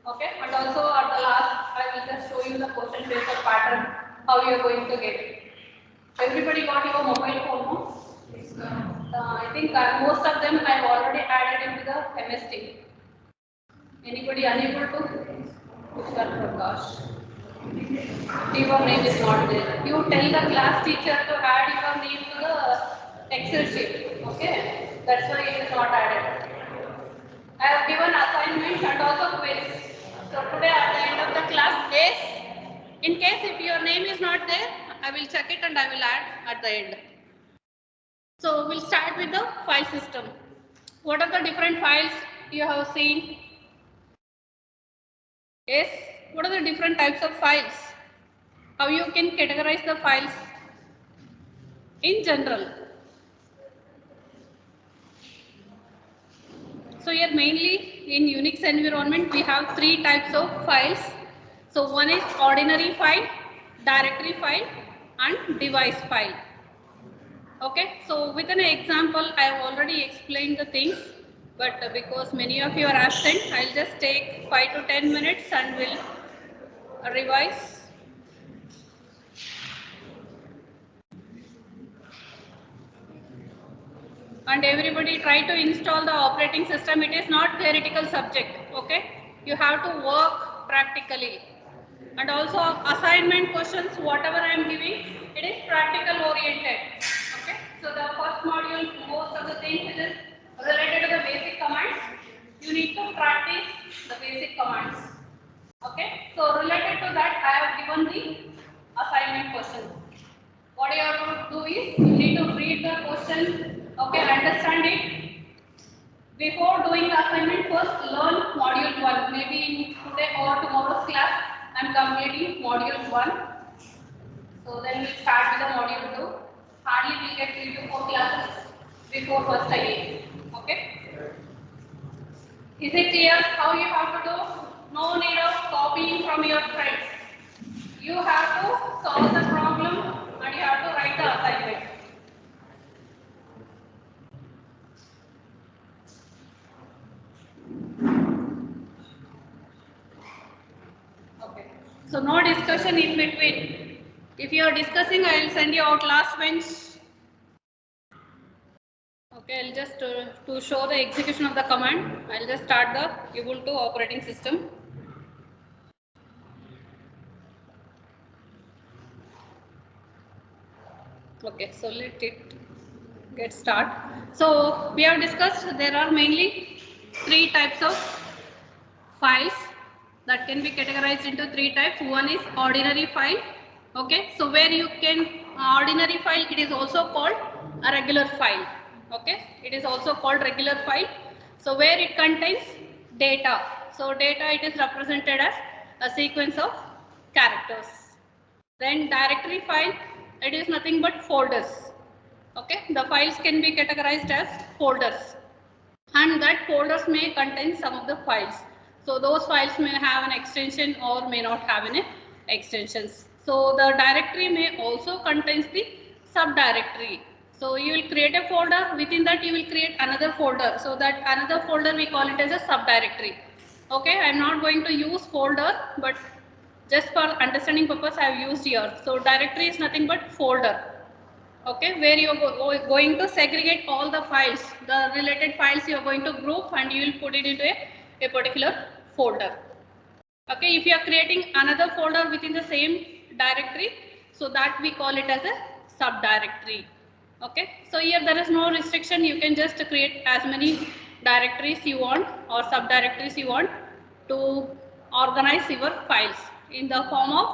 Okay, and also at the last I will just show you the question paper pattern, how you are going to get it. Everybody got your mobile phone, no? Yes. I think most of them I have already added into the MST. Anybody unable to? Mr. Prakash. Your name is not there. You tell the class teacher to add your name to the Excel sheet. Okay? That's why it is not added. I have given assignments and also quiz. So today at the end of the class, yes, in case if your name is not there, I will check it and I will add at the end. So we'll start with the file system. What are the different files you have seen? Yes, what are the different types of files? How you can categorize the files in general? So here mainly in Unix environment we have three types of files. So one is ordinary file, directory file and device file. Okay, so with an example I have already explained the things, but because many of you are absent, I'll just take 5 to 10 minutes and will revise. And everybody try to install the operating system. It is not theoretical subject. Okay, you have to work practically. And also assignment questions, whatever I am giving, it is practical oriented. Okay, so the first module, most of the things it is related to the basic commands. You need to practice the basic commands. Okay, so related to that, I have given the assignment question. What you have to do is you need to read the question, okay, understand it. Before doing the assignment, first learn module 1. Maybe in today or tomorrow's class, I am completing module 1. So then we start with the module 2. Hardly we get 3 to 4 classes before first again. Okay? Is it clear how you have to do? No need of copying from your friends. You have to solve the problem and you have to write the assignment. Okay. So no discussion in between. If you are discussing, I will send you out last bench. Okay, I'll just to show the execution of the command, I'll just start the Ubuntu operating system. Okay, so let it get start. So we have discussed there are mainly three types of files that can be categorized into three types. One is ordinary file. Okay, so where you can ordinary file, it is also called a regular file. Okay, it is also called regular file. So where it contains data. So data it is represented as a sequence of characters. Then directory file, it is nothing but folders. Okay, the files can be categorized as folders, and that folders may contain some of the files. So those files may have an extension or may not have any extensions. So the directory may also contains the subdirectory. So you will create a folder, within that you will create another folder. So that another folder we call it as a subdirectory. Okay, I am not going to use folder, but just for understanding purpose I have used here. So directory is nothing but folder. Okay, where you are going to segregate all the files, the related files you are going to group and you will put it into a particular folder. Okay, if you are creating another folder within the same directory, so that we call it as a subdirectory. Okay, so here there is no restriction, you can just create as many directories you want or subdirectories you want to organize your files in the form of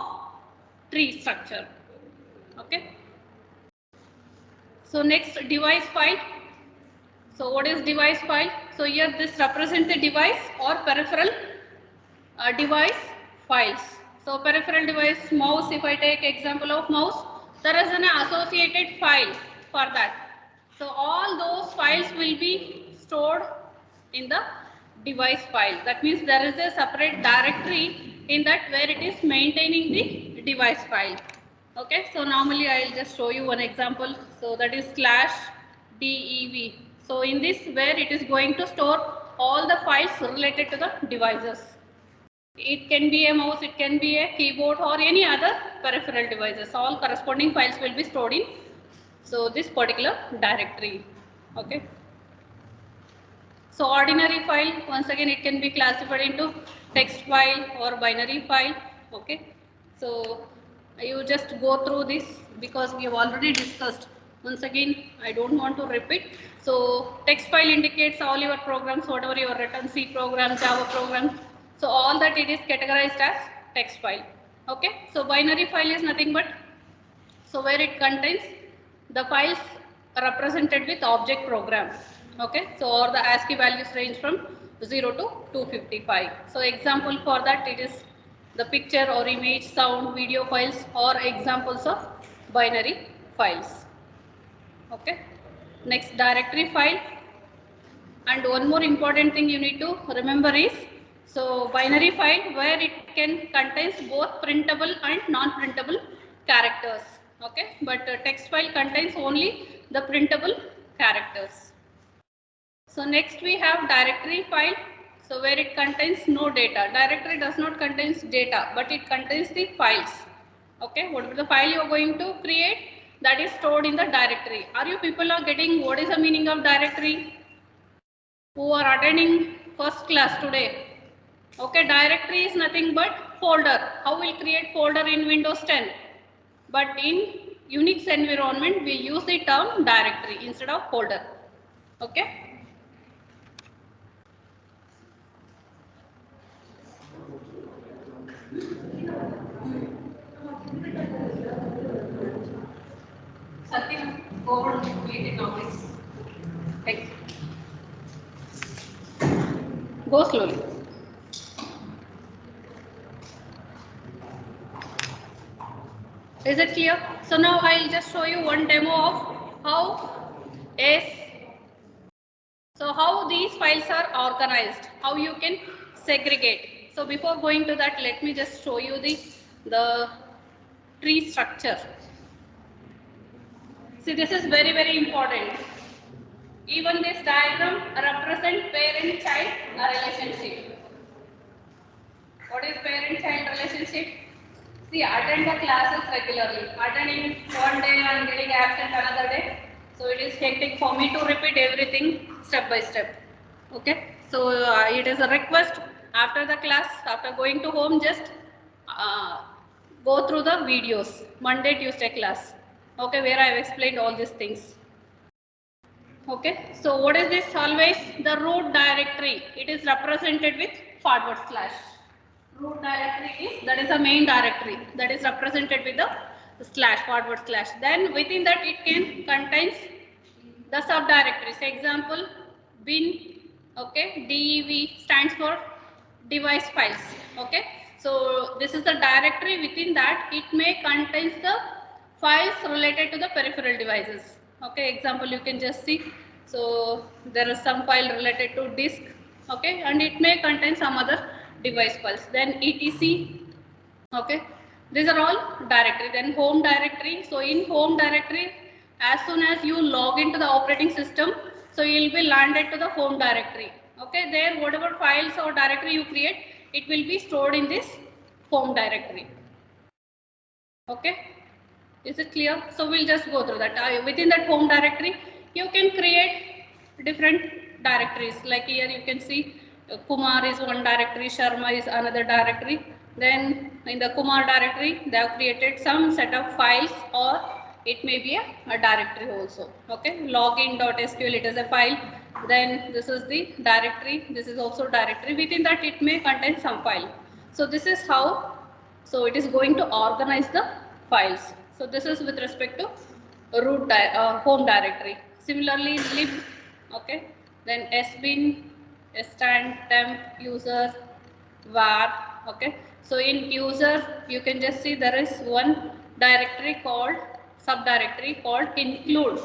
tree structure. Okay. So next, device file. So what is device file? So here this represents the device or peripheral device files. So peripheral device, mouse, if I take example of mouse, there is an associated file for that. So all those files will be stored in the device file. That means there is a separate directory in that where it is maintaining the device file. Okay, so normally I will just show you one example. So that is /dev. So in this, where it is going to store all the files related to the devices. It can be a mouse, it can be a keyboard or any other peripheral devices. All corresponding files will be stored in this particular directory. Okay. So ordinary file, once again it can be classified into text file or binary file. Okay. So you just go through this because we have already discussed. Once again, I don't want to repeat. So text file indicates all your programs, whatever you have written, C program, Java program. So all that it is categorized as text file. Okay. So binary file is nothing but where it contains the files represented with object program. Okay, so or the ASCII values range from 0 to 255. So example for that it is the picture or image, sound, video files or examples of binary files. Okay, next directory file. And one more important thing you need to remember is, so binary file where it can contains both printable and non-printable characters. Okay, but text file contains only the printable characters. So next we have directory file. So where it contains no data. Directory does not contains data, but it contains the files. Okay, whatever the file you are going to create, that is stored in the directory. Are you people are getting what is the meaning of directory? Who are attending first class today? Okay, directory is nothing but folder. How will create folder in Windows 10? But in Unix environment, we use the term directory instead of folder. Okay. Satyam, go on, wait in office. Thank you. Go slowly. Is it clear? So now I'll just show you one demo of how these files are organized, how you can segregate. So before going to that, let me just show you the tree structure. See, this is very, very important. Even this diagram represents parent-child relationship. What is parent-child relationship? See, attend the classes regularly. Attending one day and getting absent another day. So it is hectic for me to repeat everything step by step. Okay. So it is a request after the class, after going to home, just go through the videos. Monday, Tuesday class. Okay, where I have explained all these things. Okay. So what is this? Always the root directory. It is represented with forward slash. Root directory is, that is the main directory, that is represented with the slash, forward slash. Then within that it can contains the subdirectories. Example, bin. Okay, DEV stands for device files. Okay, so this is the directory. Within that it may contains the files related to the peripheral devices. Okay, example you can just see. So there is some file related to disk. Okay, and it may contain some other device files. Then etc. Okay, these are all directory. Then home directory. So in home directory, as soon as you log into the operating system, so you will be landed to the home directory. Okay, there whatever files or directory you create, it will be stored in this home directory. Okay, is it clear? So we'll just go through that. Within that home directory, you can create different directories. Like here you can see Kumar is one directory, Sharma is another directory. Then in the Kumar directory, they have created some set of files, or it may be a directory also. Okay, login.sql, it is a file. Then this is the directory. This is also directory. Within that, it may contain some file. So this is how. So it is going to organize the files. So this is with respect to home directory. Similarly, lib. Okay, then sbin, stand, temp, user, var. Okay, so in user you can just see there is one directory called subdirectory called include.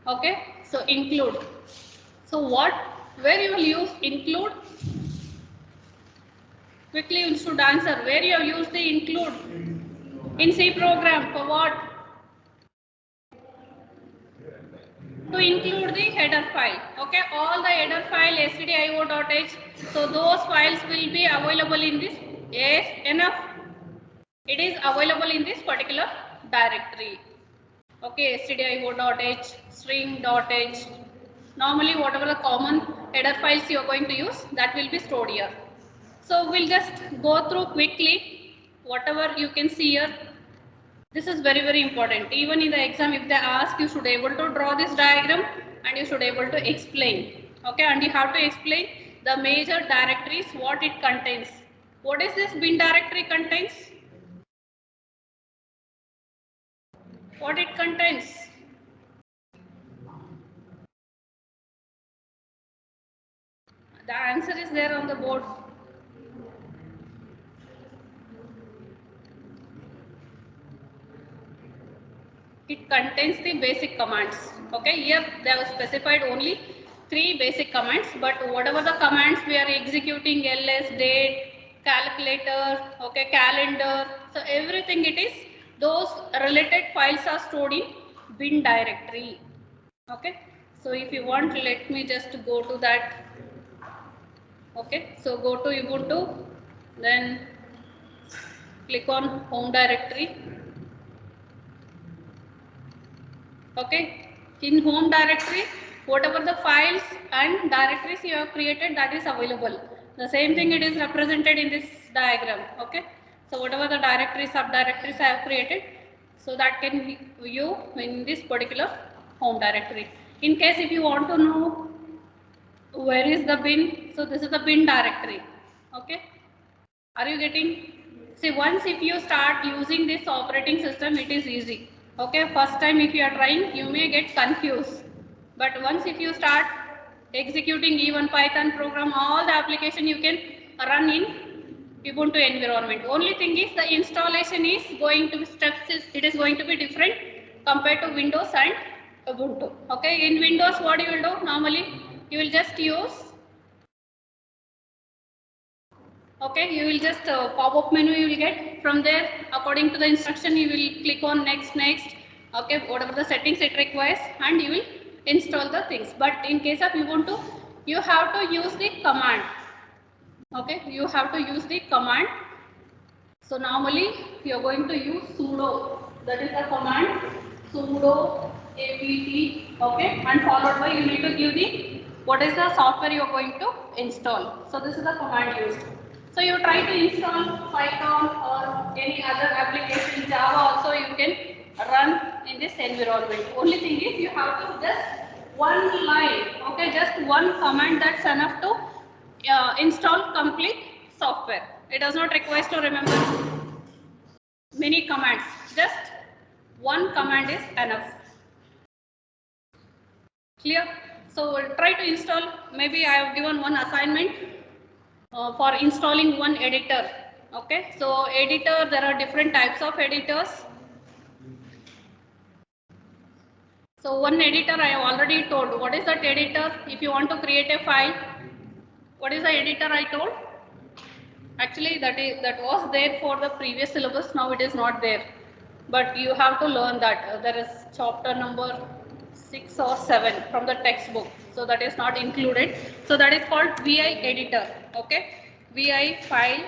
Okay, so include. So where you will use include? Quickly you should answer. Where you have used the include? In C program. For what? To include the header file. Okay, all the header file stdio.h window.h. So those files will be available in this. Yes, enough. It is available in this particular directory. Okay, stdio.h, string.h. Normally, whatever the common header files you are going to use, that will be stored here. So we'll just go through quickly whatever you can see here. This is very important. Even in the exam, if they ask, you should be able to draw this diagram and you should be able to explain. Okay, and you have to explain the major directories, what it contains. What is this bin directory contains? What it contains? The answer is there on the board. It contains the basic commands. Okay, here they have specified only 3 basic commands, but whatever the commands we are executing, ls, date, calculator, okay, calendar, so everything it is, those related files are stored in bin directory. Okay, so if you want, let me just go to that. Okay, so go to Ubuntu, then click on home directory. Okay, in home directory, whatever the files and directories you have created, that is available. The same thing it is represented in this diagram. Okay, so whatever the directories, subdirectories I have created, so that can be you in this particular home directory. In case if you want to know where is the bin, so this is the bin directory. Okay, are you getting? See, once if you start using this operating system, it is easy. Okay, first time if you are trying, you may get confused. But once if you start executing even Python program, all the application you can run in Ubuntu environment. Only thing is the installation is going to be steps, it is going to be different compared to Windows and Ubuntu. Okay, in Windows what you will do? Normally you will just use, okay, you will just pop-up menu you will get. From there, according to the instruction, you will click on next, okay, whatever the settings it requires, and you will install the things. But in case of Ubuntu, you have to use the command. Okay, you have to use the command. So normally you are going to use sudo, that is the command sudo apt, okay, and followed by you need to give the what is the software you are going to install. So this is the command used. So you try to install Python or any other application, Java also you can run in this environment. Only thing is you have to just one line, okay, just one command, that's enough to install complete software. It does not require to remember many commands. Just one command is enough. Clear? So we'll try to install. Maybe I have given one assignment for installing one editor. Okay. So editor, there are different types of editors. So one editor I have already told. What is that editor? If you want to create a file, what is the editor I told? Actually, that was there for the previous syllabus. Now it is not there, but you have to learn that. There is chapter number 6 or 7 from the textbook, so that is not included. So that is called VI editor. Okay, VI file.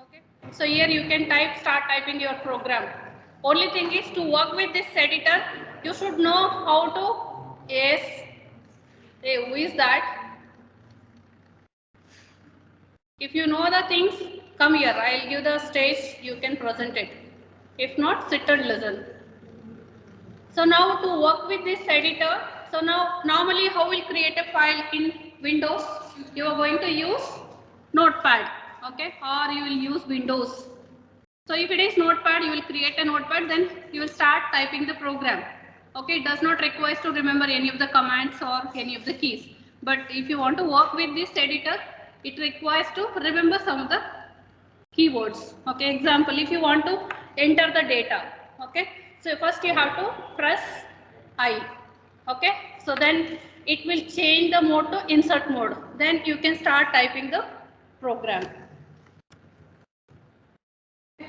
Okay, so here you can start typing your program. Only thing is, to work with this editor, you should know how to. Yes. Hey, who is that? If you know the things, come here. I'll give the stage. You can present it. If not, sit and listen. So now to work with this editor, so now normally how we'll create a file in Windows? You are going to use Notepad, okay, or you will use Windows. So if it is Notepad, you will create a Notepad, then you will start typing the program. Okay, it does not require to remember any of the commands or any of the keys. But if you want to work with this editor, it requires to remember some of the keywords. Okay, example, if you want to enter the data, okay, so first you have to press I. Okay, so then it will change the mode to insert mode. Then you can start typing the program.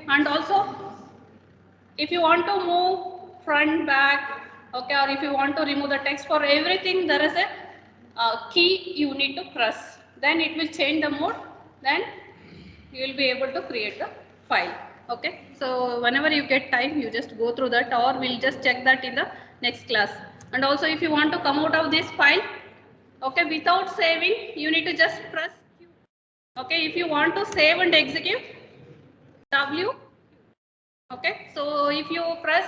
And also, if you want to move front, back, okay, or if you want to remove the text, for everything there is a key you need to press. Then it will change the mode, then you will be able to create the file. Okay, so whenever you get time, you just go through that, or we'll just check that in the next class. And also if you want to come out of this file, okay, without saving, you need to just press Q. Okay, if you want to save and execute, W. Okay, so if you press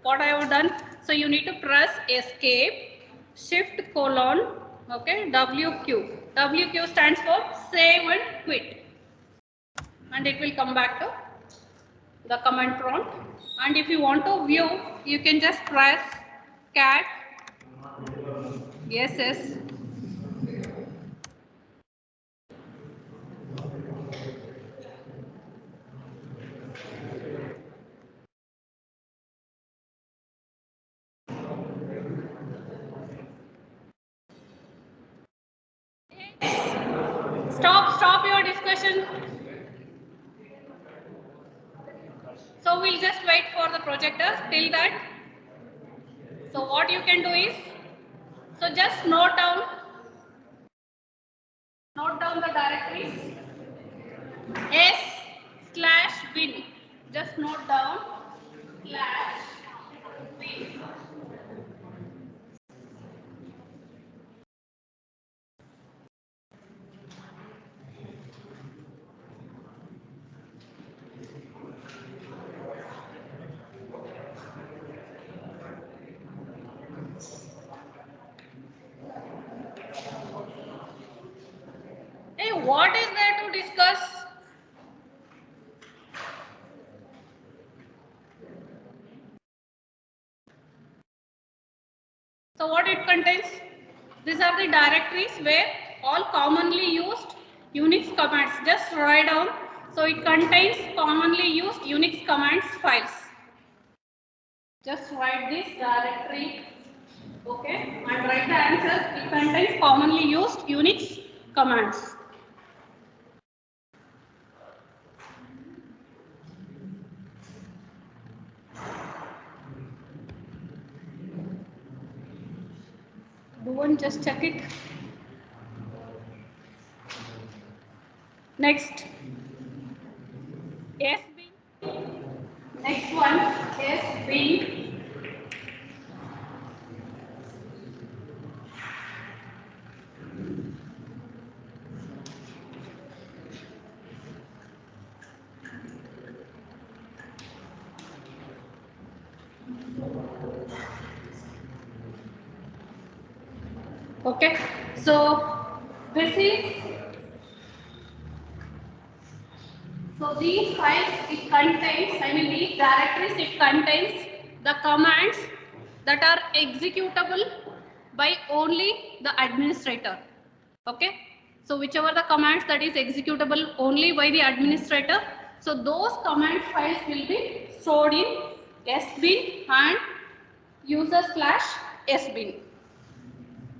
what I have done, so you need to press escape, shift colon, okay, WQ. WQ stands for save and quit, and it will come back to the command prompt. And if you want to view, you can just press cat SS. Stop your discussion. So we'll just wait for the projector till that. So what you can do is, so just note down the directories s/bin. Just note down /bin. Hey, what is there to discuss? So what it contains? These are the directories where all commonly used UNIX commands. Just write down. So it contains commonly used UNIX commands files. Just write this directory. Okay, and write the answers. It contains commonly used UNIX commands. Do one just check it. Next, SB. Next one, SB. Okay, so this is, so these files it contains, these directories it contains the commands that are executable by only the administrator. Okay, so whichever the commands that is executable only by the administrator, so those command files will be stored in sbin and user/sbin.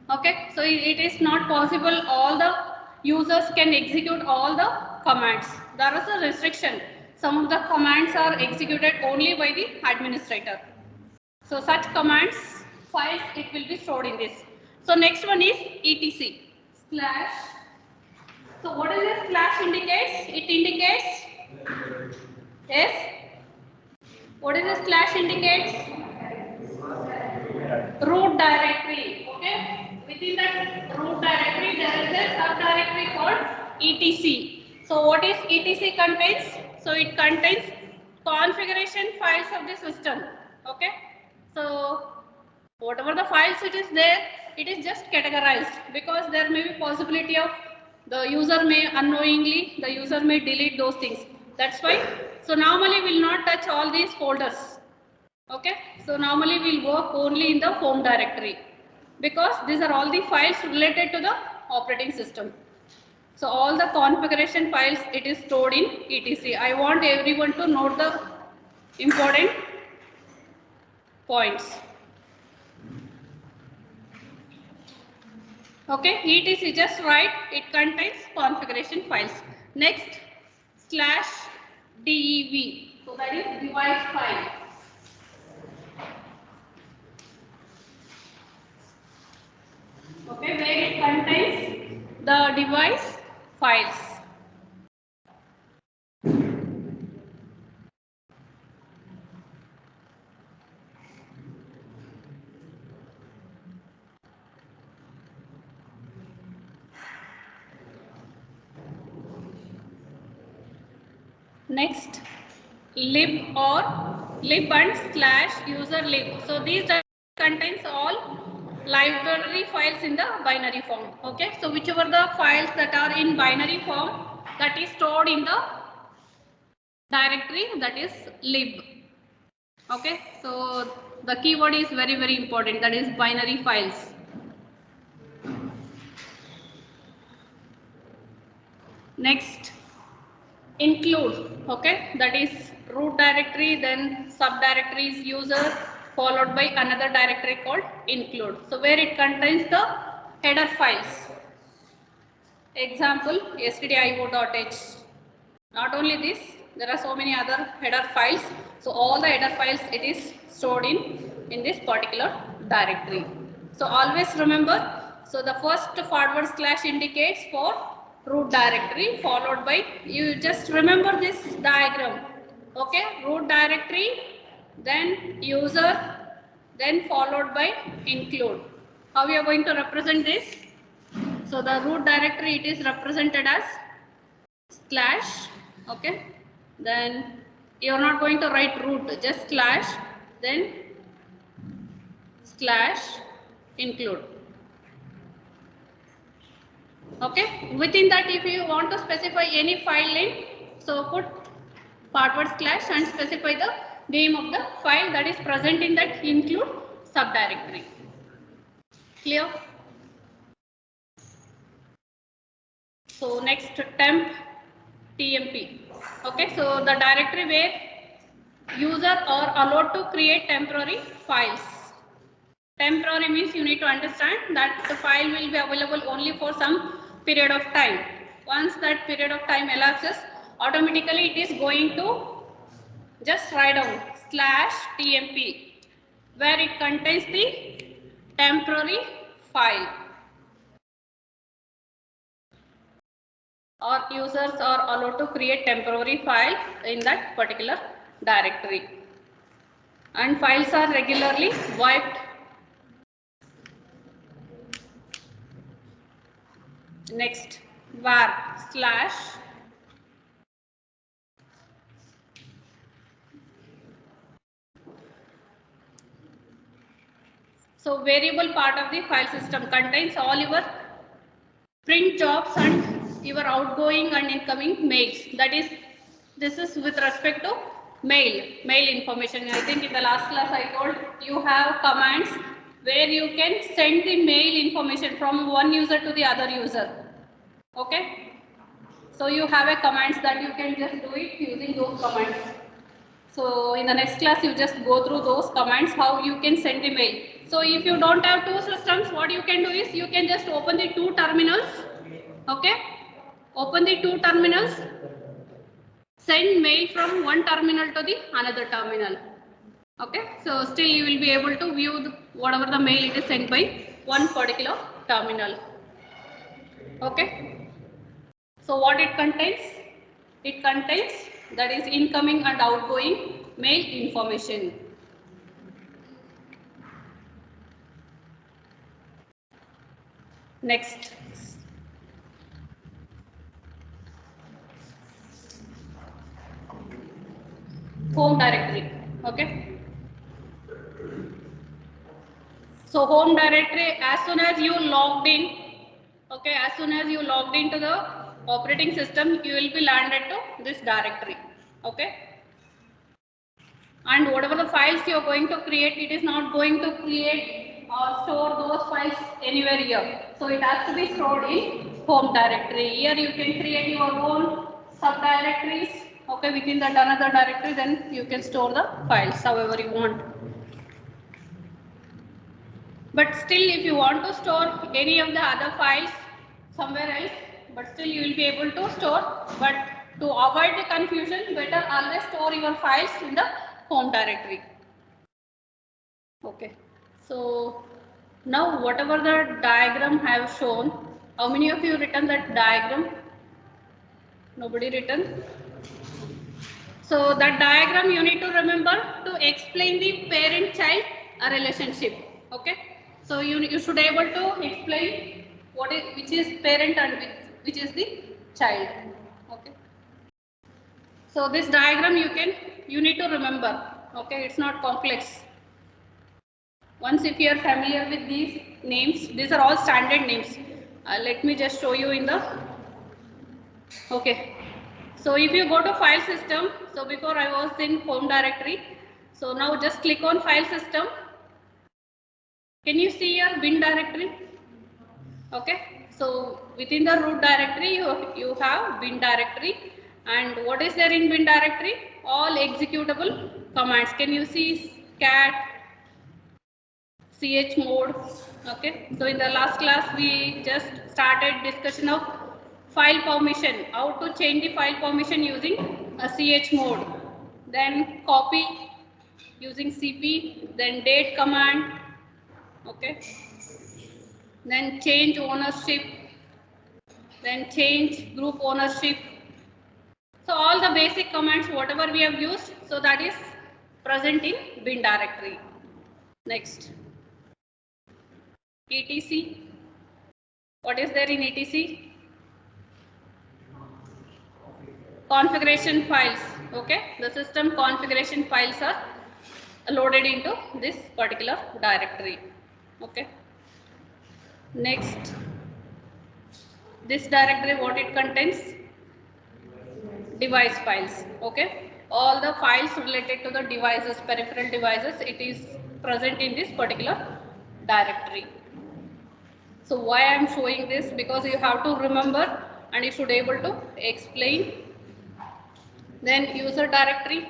Okay, so it is not possible all the users can execute all the commands. There is a restriction. Some of the commands are executed only by the administrator. So such commands files it will be stored in this. So next one is etc slash. So what is this slash indicates? It indicates, yes. What is this slash indicates? Root directory. Okay. Within that root directory there is a subdirectory called etc. So what is etc contains? So it contains configuration files of the system. Okay. So whatever the files it is there, it is just categorized, because there may be possibility of the user may unknowingly, the user may delete those things. That's why. So normally we will not touch all these folders. Okay, so normally we'll work only in the home directory, because these are all the files related to the operating system. So all the configuration files it is stored in etc. I want everyone to note the important points. Okay, etc just write it contains configuration files. Next, /dev, so that is device file. Okay, where it contains the device files. Next, lib or lib and slash user lib. So these contains all library files in the binary form. Okay, so whichever the files that are in binary form, that is stored in the directory, that is lib. Okay, so the keyword is very important, that is binary files. Next, include, okay, that is root directory, then subdirectories user, followed by another directory called include. So where it contains the header files. Example, stdio.h. Not only this, there are so many other header files. So all the header files, it is stored in this particular directory. So always remember, so the first forward slash indicates for root directory, followed by, you just remember this diagram. Okay, root directory, then user, then followed by include. How we are going to represent this? So the root directory, it is represented as slash, okay, then you are not going to write root, just slash, then slash include. Okay, within that, if you want to specify any file name, so put forward slash and specify the name of the file that is present in that include subdirectory. Clear? So next, temp tmp. Okay, so the directory where user are allowed to create temporary files. Temporary means you need to understand that the file will be available only for some period of time. Once that period of time elapses, automatically it is going to just write down slash tmp, where it contains the temporary file, or users are allowed to create temporary file in that particular directory, and files are regularly wiped. Next, var slash, so variable part of the file system contains all your print jobs and your outgoing and incoming mails. That is, this is with respect to mail information. I think in the last class I told you have commands where you can send the mail information from one user to the other user. Okay, so you have a commands that you can just do it using those commands. So in the next class, you just go through those commands, how you can send the mail. So if you don't have two systems, what you can do is you can just open the two terminals. Okay, open the two terminals, send mail from one terminal to the another terminal. Okay, so still you will be able to view whatever the mail it is sent by one particular terminal. Okay, so what it contains? It contains, that is, incoming and outgoing mail information. Next, home directory. Okay, so home directory, as soon as you logged in, okay, as soon as you logged into the operating system, you will be landed to this directory. Okay, and whatever the files you are going to create, it is not going to create or store those files anywhere here. So it has to be stored in home directory. Here you can create your own subdirectories, okay, within that another directory, then you can store the files however you want. But still, if you want to store any of the other files somewhere else, but still you will be able to store. But to avoid the confusion, better always store your files in the home directory. Okay. So Now whatever the diagram I have shown, how many of you written that diagram? Nobody written? So that diagram you need to remember to explain the parent-child relationship. Okay. So you should be able to explain which is parent and which is the child. Okay. So this diagram you need to remember. Okay. It's not complex. Once if you are familiar with these names, these are all standard names. Let me just show you in the. Okay. So if you go to file system, so before I was in home directory, so now just click on file system. Can you see your bin directory? Okay, so within the root directory you have bin directory, and what is there in bin directory? All executable commands. Can you see cat, chmod? Okay, so in the last class we just started discussion of file permission, how to change the file permission using a chmod, then copy using cp, then date command, okay, then change ownership, then change group ownership. So all the basic commands whatever we have used, so that is present in bin directory. Next, etc. What is there in etc? Configuration files. Okay, the system configuration files are loaded into this particular directory. Okay. Next, this directory what it contains? Device files. Okay, all the files related to the devices, peripheral devices, it is present in this particular directory. So why I am showing this? Because you have to remember and you should be able to explain. Then user directory,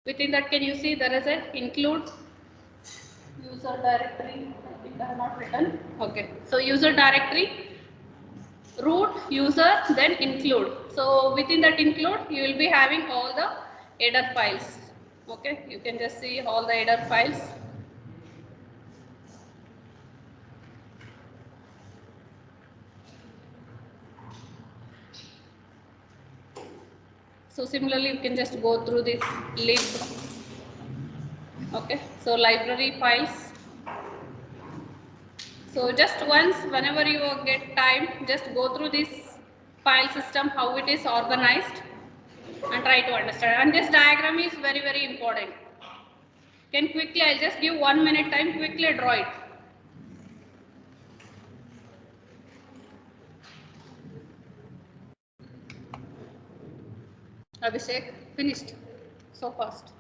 within that can you see there is a include user directory. I think I have not written. Okay, so user directory, root, user, then include. So within that include you will be having all the header files. Okay, you can just see all the header files. So similarly you can just go through this lib. Okay, so library files. So just once whenever you get time, just go through this file system, how it is organized, and try to understand. And this diagram is very, very important. Can quickly, I'll just give 1 minute time, quickly draw it. Abhishek, finished so fast.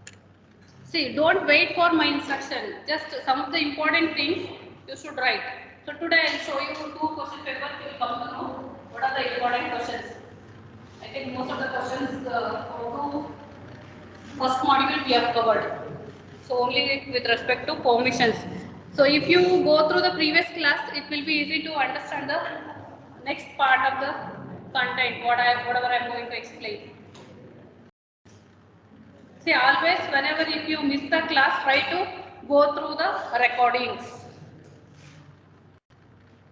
See, don't wait for my instruction. Just some of the important things you should write. So today I'll show you 2 question papers. You will come to know what are the important questions. I think most of the questions for the first module we have covered. So only with respect to permissions. So if you go through the previous class, it will be easy to understand the next part of the content, whatever I am going to explain. See, always whenever if you miss the class, try to go through the recordings.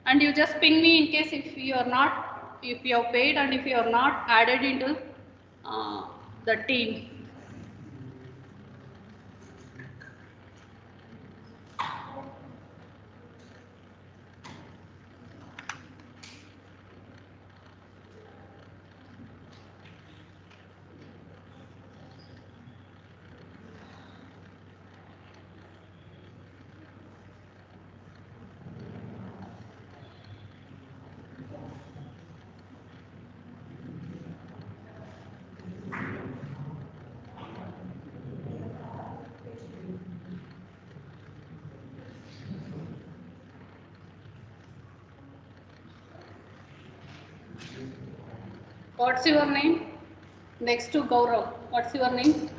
And you just ping me in case if you are not, if you have paid and if you are not added into the team. What's your name? Next to Gaurav. What's your name?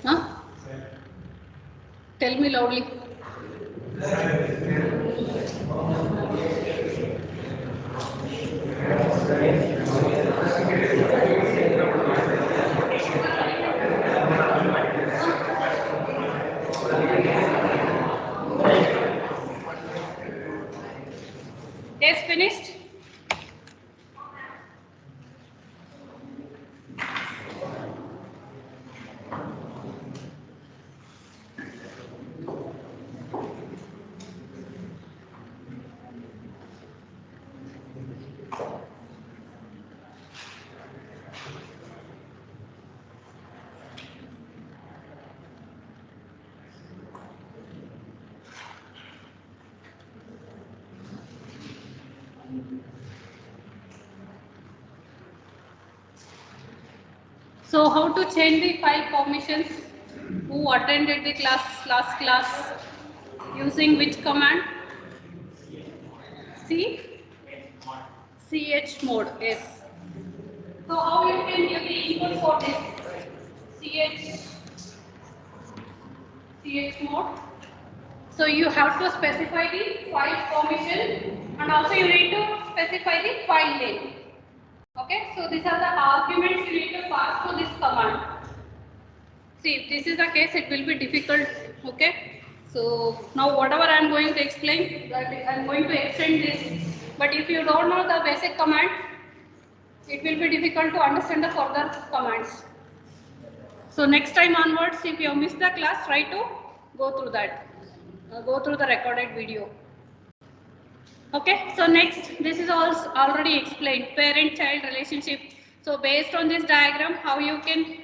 Huh? Tell me loudly. So how to change the file permissions? Who attended the last class? Using which command? C chmod. Yes. So how you can give the input for this chmod? So you have to specify the file permission and also you need to specify the file name. Okay, so these are the arguments you need to pass to this command. See, if this is the case, it will be difficult. Okay, so now whatever I am going to explain, that I am going to extend this. But if you don't know the basic command, it will be difficult to understand the further commands. So next time onwards, if you have missed the class, try to go through that. Go through the recorded video. Okay, so next, this is also already explained, parent-child relationship. So based on this diagram, how you can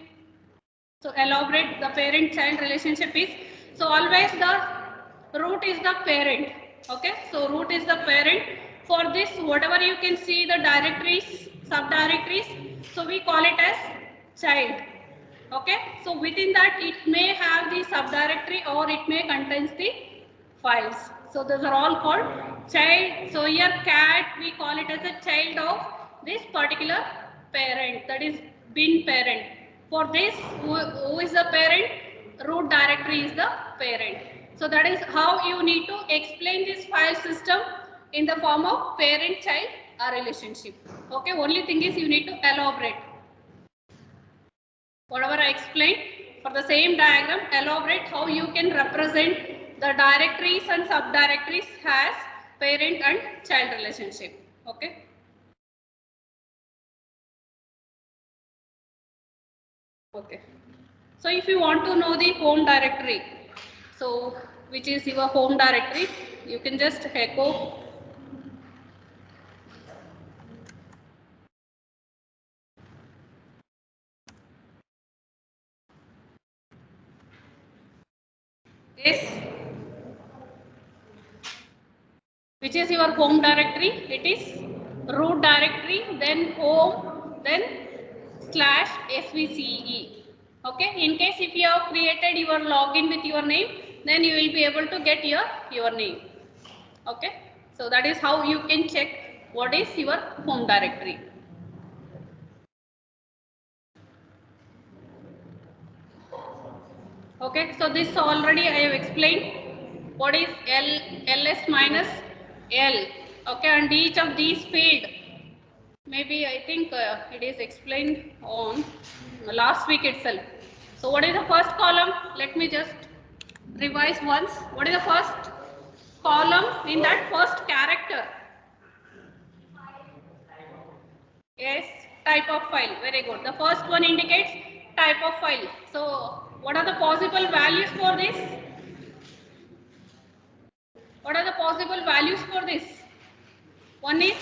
elaborate the parent-child relationship is, so always the root is the parent. Okay, so root is the parent. For this, whatever you can see the directories, subdirectories, so we call it as child. Okay, so within that it may have the subdirectory or it may contains the files. So those are all called child. So here cat, we call it as a child of this particular parent, that is bin parent. For this, who is the parent? Root directory is the parent. So that is how you need to explain this file system in the form of parent-child relationship. Okay, only thing is you need to elaborate. Whatever I explained, for the same diagram, elaborate how you can represent the directories and subdirectories as parent and child relationship. Okay. Okay. So if you want to know the home directory, so which is your home directory, you can just echo this, which is your home directory. It is root directory, then home, then /svce. Okay, in case if you have created your login with your name, then you will be able to get your name. Okay, so that is how you can check what is your home directory. Okay, so this already I have explained what is ls minus l. Okay, and each of these field, maybe I think it is explained on last week itself. So what is the first column? Let me just revise once. What is the first column in that first character? Yes, type of file. Very good. The first one indicates type of file. So what are the possible values for this? What are the possible values for this? One is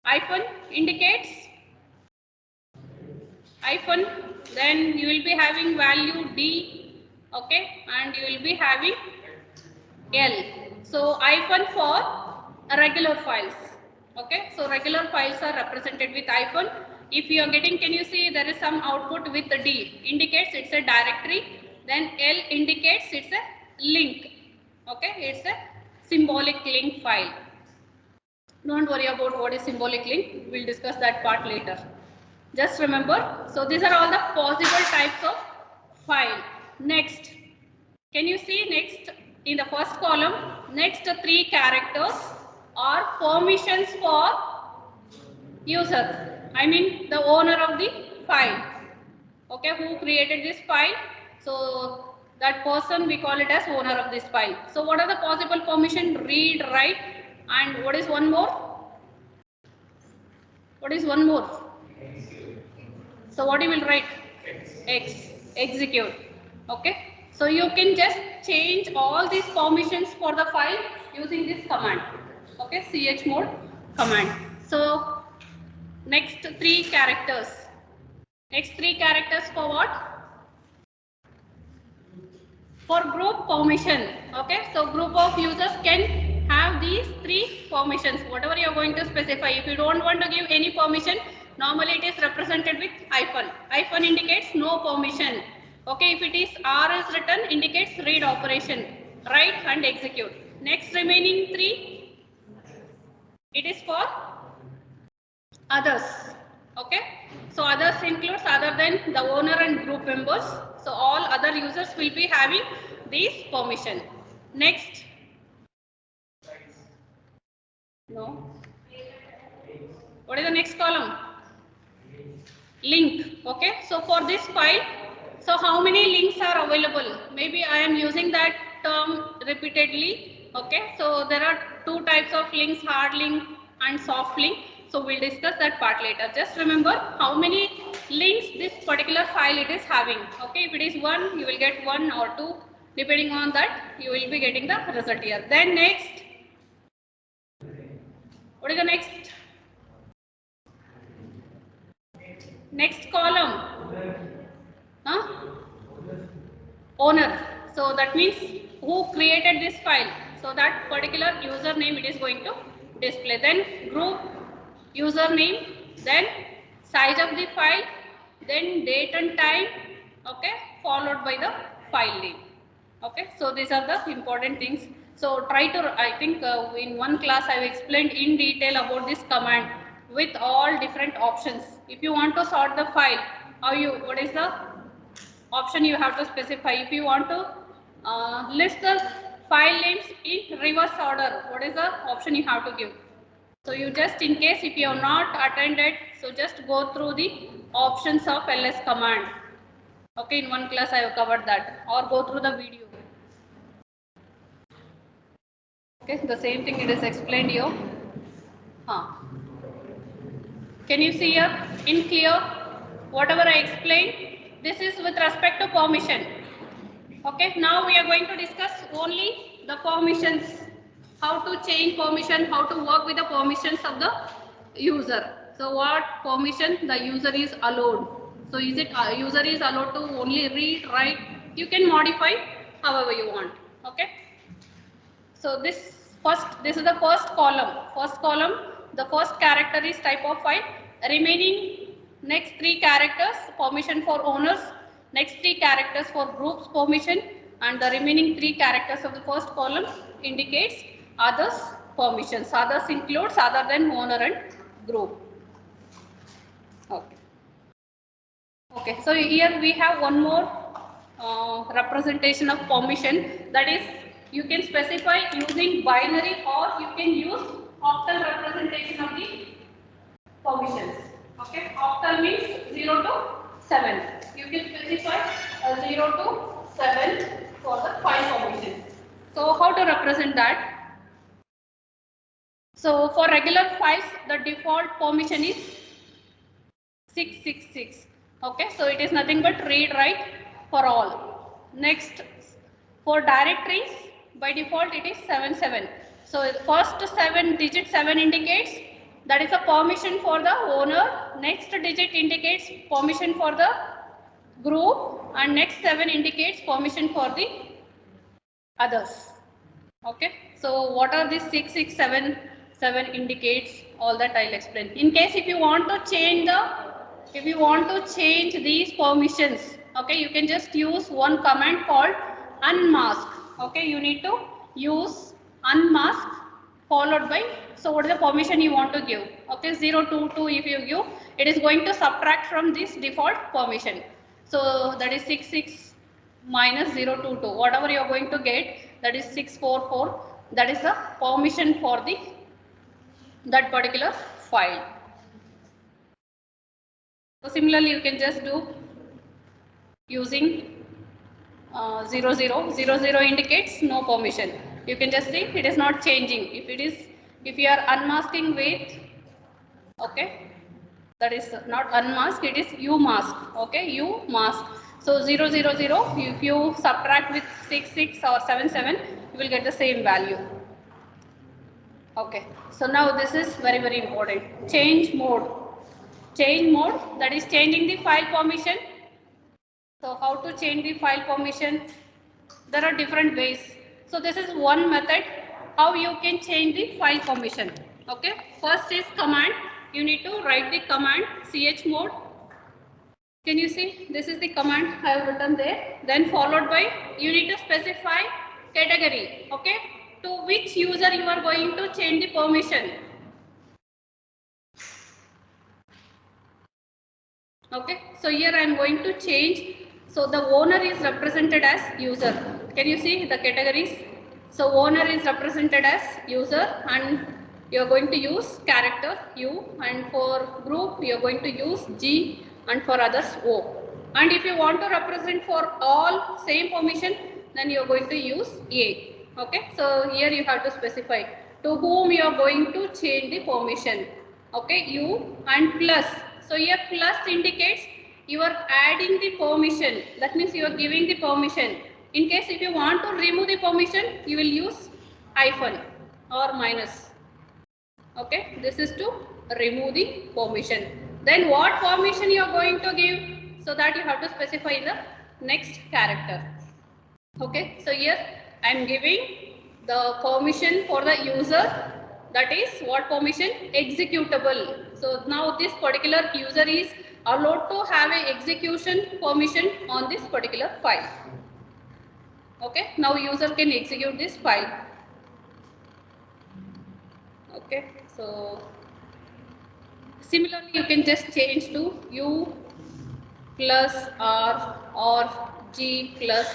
hyphen indicates hyphen, then you will be having value D, okay, and you will be having L. So hyphen for regular files, okay. So regular files are represented with hyphen. If you are getting, can you see there is some output with the D, indicates it's a directory, then L indicates it's a link, okay, it's a symbolic link file. Don't worry about what is symbolic link, we'll discuss that part later. Just remember, so these are all the possible types of file. Next, can you see next in the first column, next 3 characters are permissions for user, I mean the owner of the file, okay, who created this file. So that person we call it as owner of this file. So what are the possible permission? Read, write, and what is one more? What is one more? So what you will write? X, execute. Okay. So you can just change all these permissions for the file using this command. Okay, chmod command. So next 3 characters. Next 3 characters for what? For group permission. Okay, so group of users can have these 3 permissions. Whatever you are going to specify. If you don't want to give any permission, Normally it is represented with hyphen. Hyphen indicates no permission. Okay, if it is R is written, indicates read operation, write and execute. Next remaining 3, it is for others. Okay, so others includes other than the owner and group members. So all other users will be having these permission. Next, no. What is the next column? Link. Okay, so for this file, so how many links are available? Maybe I am using that term repeatedly. Okay, so there are 2 types of links, hard link and soft link. So we'll discuss that part later. Just remember how many links this particular file it is having. Okay, if it is 1, you will get 1 or 2. Depending on that, you will be getting the result here. Then next, what is the next? Next column. Huh? Owner. So that means who created this file. So that particular username it is going to display. Then group username, then size of the file, then date and time, okay, followed by the file name. Okay, so these are the important things. So try to, I think in one class I have explained in detail about this command with all different options. If you want to sort the file, what is the option you have to specify? If you want to list the file names in reverse order, what is the option you have to give? So you just, in case if you have not attended, so just go through the options of ls command. Okay, in one class I have covered that, or go through the video. Okay, the same thing it is explained here. Can you see here in clear whatever I explained? This is with respect to permission. Okay, now we are going to discuss only the permissions, how to change permission, how to work with the permissions of the user. So what permission the user is allowed. So is it user is allowed to only read, write? You can modify however you want. Okay. So this is the first column. First column, the first character is type of file. Remaining next 3 characters permission for owners, next 3 characters for groups permission, and the remaining 3 characters of the first column indicates others permissions. Others includes other than owner and group. Okay. Okay. So here we have one more representation of permission, that is you can specify using binary or you can use octal representation of the permissions. Okay, octal means 0 to 7. You can specify 0 to 7 for the file permission. So how to represent that? So for regular files, the default permission is 666. Okay, so it is nothing but read, write for all. Next, for directories, by default it is 77. So first 7 digit 7 indicates that is a permission for the owner. Next digit indicates permission for the group, and next 7 indicates permission for the others. Okay, so what are these 7 indicates? All that I'll explain. In case if you want to change these permissions, okay, you can just use one command called unmask. Okay, you need to use unmask followed by, so what is the permission you want to give? Okay, 022 if you give, it is going to subtract from this default permission. So that is 66 minus 022, whatever you are going to get, that is 644, that is the permission for that particular file. So similarly you can just do using 00 indicates no permission. You can just see it is not changing. If you are unmasking with, okay, that is not unmask, it is umask. Okay, umask. So 000, if you subtract with 66 or 77, you will get the same value. Okay, so now this is very, very important. Change mode. Change mode, that is changing the file permission. So how to change the file permission? There are different ways. So this is one method how you can change the file permission. Okay, first is command. you need to write the command chmod. Can you see? This is the command I have written there. Then followed by, you need to specify category. Okay, to which user you are going to change the permission. Okay, so here I am going to change. So the owner is represented as user. Can you see the categories? So owner is represented as user, and you are going to use character U, and for group you are going to use G, and for others O. And if you want to represent for all same permission, then you are going to use A. Okay, so here you have to specify to whom you are going to change the permission. Okay, U and plus. So here plus indicates you are adding the permission. That means you are giving the permission. In case if you want to remove the permission, you will use hyphen or minus. Okay, this is to remove the permission. Then what permission you are going to give? So that you have to specify the next character. Okay, so here I am giving the permission for the user. That is what permission? Executable. So now this particular user is allowed to have a execution permission on this particular file. Okay, now user can execute this file. Okay, so similarly you can just change to U plus R or G plus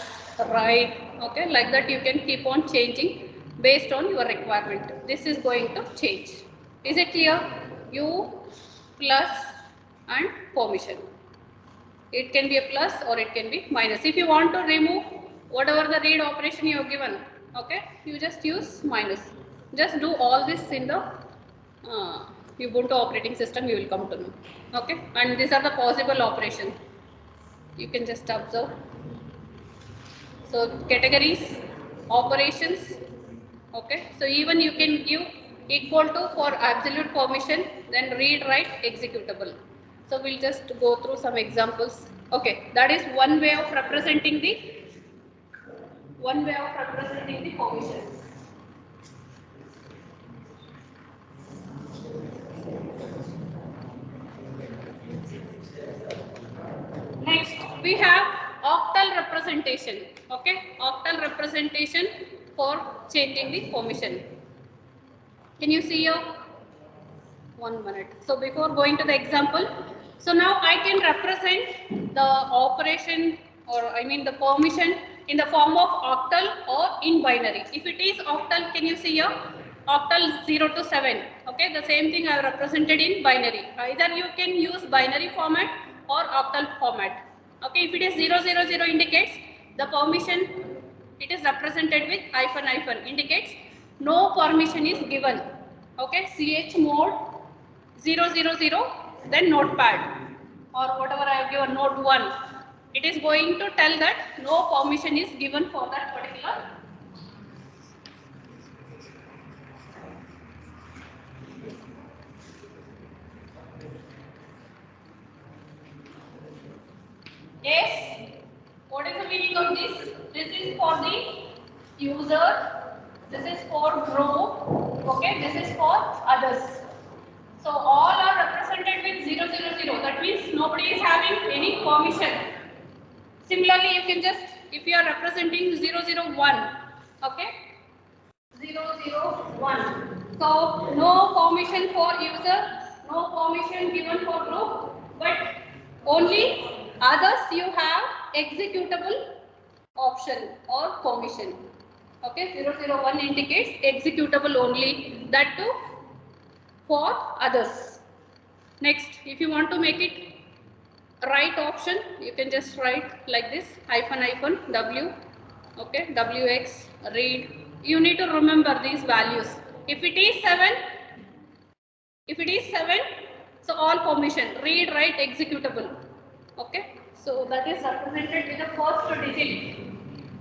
write. Okay, like that you can keep on changing based on your requirement. This is going to change. Is it clear? U plus and permission. It can be a plus or it can be minus. If you want to remove whatever the read operation you have given, okay, you just use minus. Just do all this in the Ubuntu operating system, you will come to know. Okay, and these are the possible operations. You can just observe. So categories, operations. Okay, so even you can give equal to for absolute permission, then read, write, executable. So we'll just go through some examples. Okay, that is one way of representing the permissions. Next, we have octal representation. Okay, octal representation for changing the permission. Can you see here? 1 minute. So before going to the example, so now I can represent the operation, or I mean the permission, in the form of octal or in binary. If it is octal, can you see here? Octal 0 to 7. Okay, the same thing I have represented in binary. Either you can use binary format or octal format. Okay, if it is 000 indicates the permission, it is represented with hyphen hyphen, indicates no permission is given. Okay, chmod 000, then notepad or whatever I have given, note 1. It is going to tell that no permission is given for that particular. Yes, what is the meaning of this? This is for the user, this is for group, okay, this is for others. So all are represented with 000. That means nobody is having any permission. Similarly, you can just, if you are representing 001, okay, 001. So no permission for user, no permission given for group, but only others you have executable option or permission. Okay, 001 indicates executable only, that too for others. Next, if you want to make it write option, you can just write like this, hyphen hyphen W, okay, WX, read. You need to remember these values. If it is 7, so all permission, read, write, executable. Okay, so that is represented with the first digit.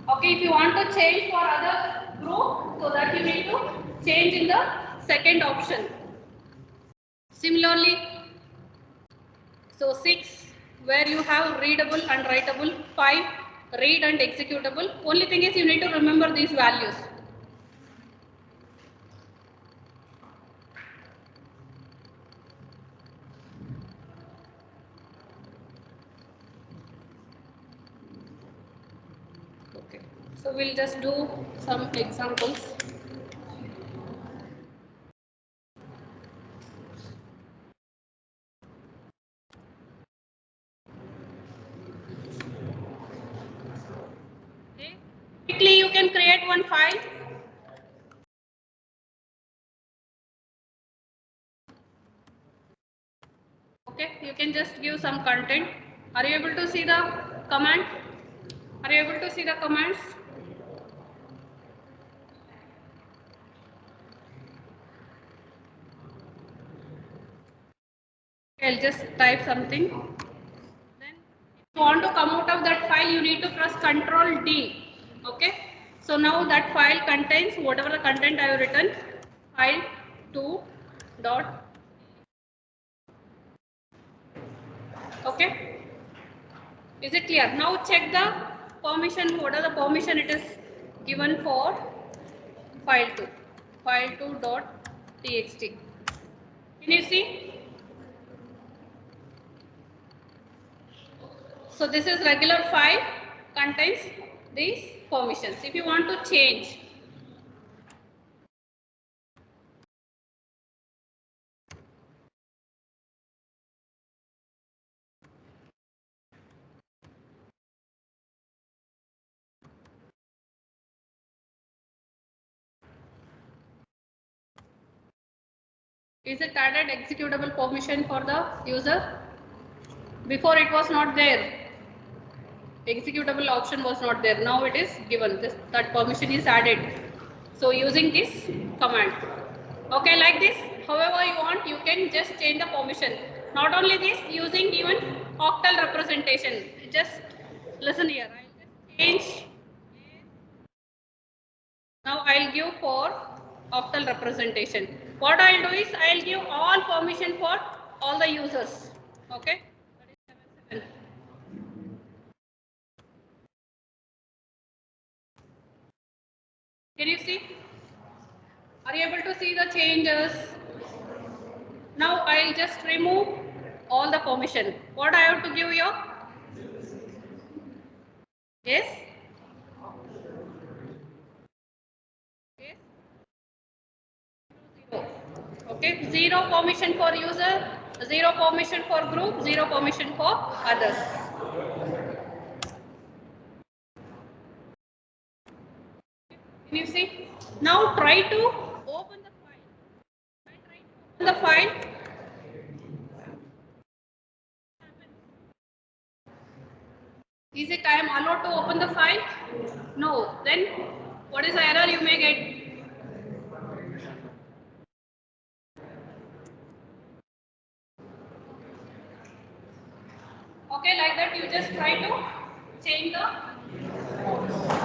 Okay, if you want to change for other group, so that you need to change in the second option. Similarly, so 6, where you have readable and writable, 5, read and executable. Only thing is you need to remember these values. So we'll just do some examples. Okay. Quickly you can create one file. Okay, you can just give some content. Are you able to see the command? Are you able to see the commands? Okay, I'll just type something. Then if you want to come out of that file, you need to press Ctrl D. Okay. So now that file contains whatever the content I have written. File 2 dot. Okay. Is it clear? Now check the permission. What are the permission it is given for file 2? File 2 dot txt. Can you see? So this is regular file contains these permissions. If you want to change, is it added executable permission for the user? Before it was not there. Executable option was not there. Now it is given. That permission is added. So using this command. Okay, like this. However you want, you can just change the permission. Not only this, using even octal representation. Just listen here. I'll just change. Now I'll give for octal representation. What I'll do is I'll give all permission for all the users. Okay. That is 7. Can you see? Are you able to see the changes? Now I'll just remove all the permission. What I have to give you? Yes. Yes. 0. Okay. 0 permission for user, 0 permission for group, 0 permission for others. Can you see? Now try to open the file. Try to open the file. Is it I am allowed to open the file? No. Then what is the error you may get? Okay, like that you just try to change the